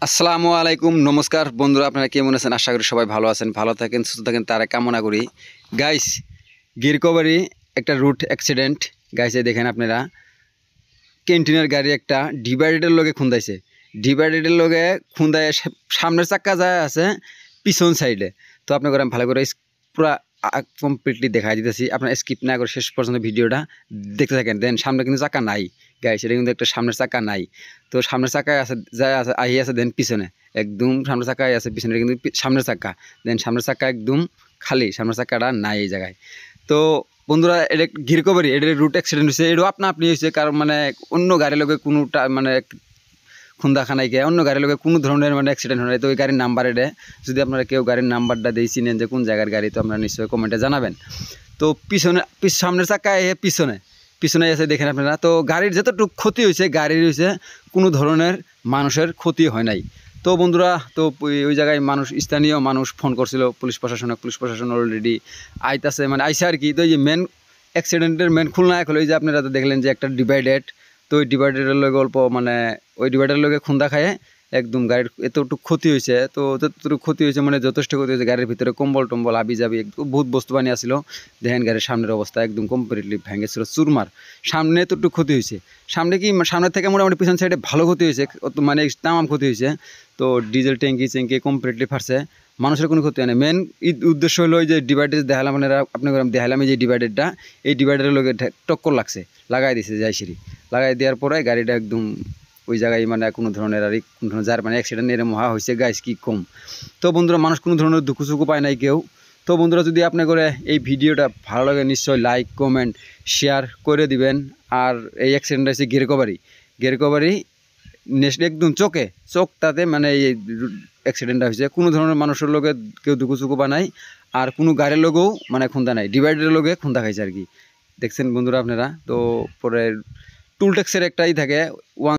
আসসালামু আলাইকুম নমস্কার বন্ধুরা, আপনারা কেমন আছেন? আশা করি সবাই ভালো আছেন, ভালো থাকেন, সুস্থ থাকেন তারা কামনা করি। গাইস, গিরকবারি একটা রুট অ্যাক্সিডেন্ট। গাইসে দেখেন আপনারা, ক্যান্টিনের গাড়ি একটা ডিভাইডেডের লগে খুন্দাইছে। ডিভাইডেডের লগে খুন্দায় সামনের চাক্কা যায় আছে পিছন সাইডে। তো আপনাকে আমি ভালো করে পুরা কমপ্লিটলি দেখাই দিতেছি, আপনার স্কিপ না করে শেষ পর্যন্ত ভিডিওটা দেখতে থাকেন। দেন সামনে কিন্তু চাকা নাই গাইস, এটা কিন্তু একটা সামনের চাকা নাই। তো সামনের চাকায় আছে, যায় আছে, আহি আছে, দেন পিছনে একদম সামনের চাকায় আছে, পিছনে কিন্তু সামনের চাকা। দেন সামনের চাকা একদম খালি, সামনের চাকাটা নাই এই জায়গায়। তো বন্ধুরা, এটা গিরকবারি, এটা রুট অ্যাক্সিডেন্ট হয়েছে, এটাও আপনি হয়েছে। কারণ মানে অন্য গাড়ির লোকে কোনোটা মানে খুন্দা খানাই গিয়ে অন্য গাড়ির লোকে কোনো ধরনের মানে অ্যাক্সিডেন্ট হয় না। তো ওই গাড়ির নাম্বার এটা, যদি আপনারা কেউ গাড়ির নাম্বারটা দিয়ে চিনেন যে কোন জায়গার গাড়ি, তো আপনারা নিশ্চয়ই কমেন্টে জানাবেন। তো পিছনে সামনের চাকায় পিছনে পিছনে এসে দেখেন আপনারা। তো গাড়ির যতটুকু ক্ষতি হয়েছে, গাড়ির হয়েছে, কোনো ধরনের মানুষের ক্ষতি হয় নাই। তো বন্ধুরা, তো ওই জায়গায় মানুষ, স্থানীয় মানুষ ফোন করছিল পুলিশ প্রশাসন অলরেডি আইতাছে, মানে আইসে আর কি। তো এই যে মেন অ্যাক্সিডেন্টের মেন খুলনায়ক হলো, ওই যে আপনারা তো দেখলেন যে একটা ডিভাইডেড। তো ওই ডিভাইডেডের লগে অল্প মানে ওই ডিভাইডারের লগে খুন্দা খায় একদম গাড়ির এতটুকু ক্ষতি হয়েছে। তো যতটুকু ক্ষতি হয়েছে মানে যথেষ্ট ক্ষতি হয়েছে। গাড়ির ভিতরে কম্বল টম্বল আবি যাবি বহুত বস্তু বানিয়ে আসছিল। দেখেন গাড়ির সামনের অবস্থা একদম কমপ্লিটলি ভেঙেছিল চুরমার। সামনে এতটুকু ক্ষতি হয়েছে, সামনে কি সামনের থেকে মোটামুটি পিছন সাইডে ভালো ক্ষতি হয়েছে, মানে তামাম ক্ষতি হয়েছে। তো ডিজেল ট্যাঙ্কি কমপ্লিটলি ফাটছে, মানুষের কোনো ক্ষতি হয় না। মেন উদ্দেশ্য হলো ওই যে ডিভাইডেড দেখালাম, মানে আপনাকে দেখালাম এই যে ডিভাইডেডটা, এই ডিভাইডারের লোকের টক্কর লাগছে, লাগাই দিছে যাইসিরি। লাগাই দেওয়ার পরে গাড়িটা একদম ওই জায়গায় মানে কোনো ধরনের আর কোনো ধরনের যার মানে অ্যাক্সিডেন্ট এরকম হয়েছে গাইস, কি কম। তো বন্ধুরা, মানুষ কোনো ধরনের দুঃখ সুখ পায় নাই কেউ। তো বন্ধুরা, যদি আপনি করে এই ভিডিওটা ভালো লাগে নিশ্চয়ই লাইক কমেন্ট শেয়ার করে দিবেন। আর এই অ্যাক্সিডেন্টটা হচ্ছে গিরকবারি নেক্সট একদম চোখটাতে মানে এই অ্যাক্সিডেন্টটা হয়েছে। কোনো ধরনের মানুষের লোকে কেউ দুঃখ সুখ পায়, আর কোনো গাড়ির লোকেও মানে খুন্দা নাই, ডিভাইডের লোকে খুন্দা খাইছে আর কি। দেখছেন বন্ধুরা আপনারা। তো পরে টুল ট্যাক্সের একটাই থাকে,